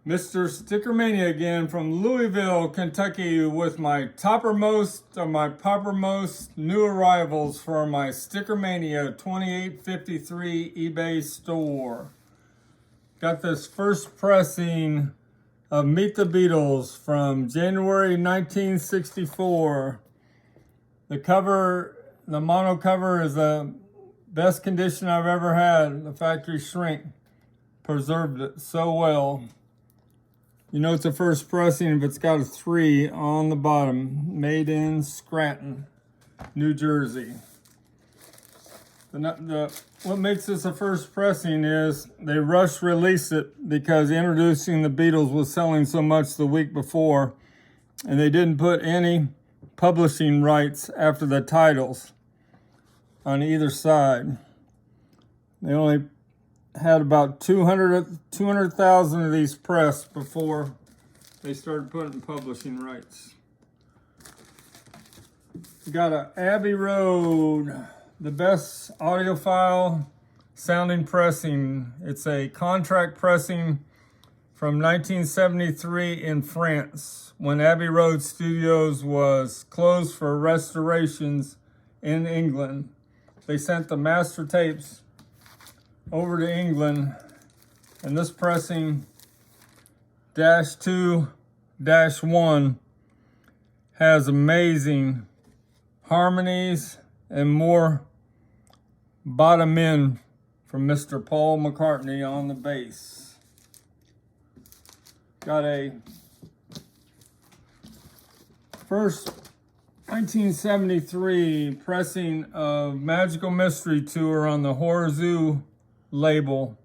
Mr. Stickermania again from Louisville, Kentucky with my toppermost or my poppermost new arrivals for my Stickermania 2853 eBay store. Got this first pressing of Meet the Beatles from January 1964. The cover, the mono cover, is the best condition I've ever had. The factory shrink preserved it so well. You know it's a first pressing if it's got a 3 on the bottom. Made in Scranton, New Jersey. What makes this a first pressing is they rush release it because Introducing the Beatles was selling so much the week before, and they didn't put any publishing rights after the titles on either side. They only had about 200,000 of these pressed before they started putting publishing rights. We got a Abbey Road, the best audiophile sounding pressing. It's a contract pressing from 1973 in France when Abbey Road Studios was closed for restorations in England. They sent the master tapes over to England, and this pressing -2-1 has amazing harmonies and more bottom end from Mr. Paul McCartney on the bass. Got a first 1973 pressing of Magical Mystery Tour on the Horror Zoo label.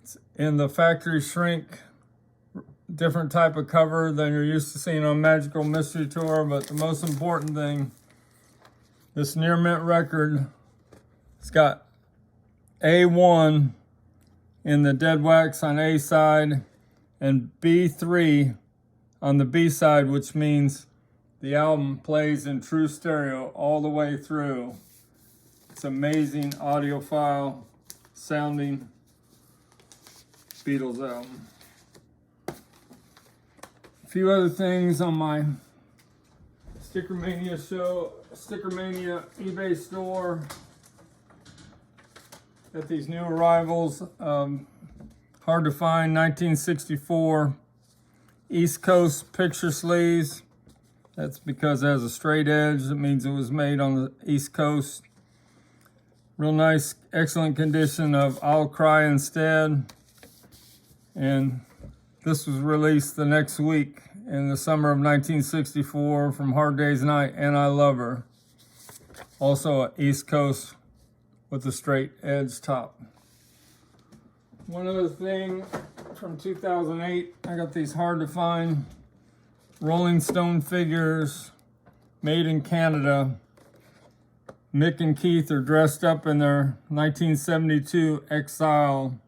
It's in the factory shrink, different type of cover than you're used to seeing on Magical Mystery Tour, but the most important thing, this near mint record, it's got A1 in the dead wax on A side and B3 on the B side, which means the album plays in true stereo all the way through. It's amazing audiophile sounding Beatles album. A few other things on my Stickermania eBay store. Got these new arrivals. Hard to find 1964 East Coast picture sleeves. That's because it has a straight edge. It means it was made on the East Coast. Real nice, excellent condition of I'll Cry Instead. And this was released the next week in the summer of 1964 from Hard Day's Night and I Love Her. Also an East Coast with a straight edge top. One other thing from 2008, I got these hard to find Rolling Stone figures made in Canada. Mick and Keith are dressed up in their 1972 Exile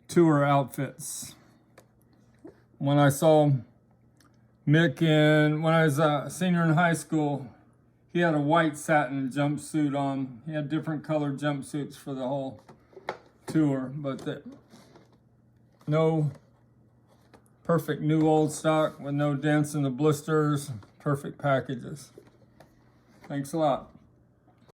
tour outfits. When I saw Mick when I was a senior in high school, he had a white satin jumpsuit on. He had different colored jumpsuits for the whole tour, but no perfect new old stock with no dents in the blisters, perfect packages. Thanks a lot.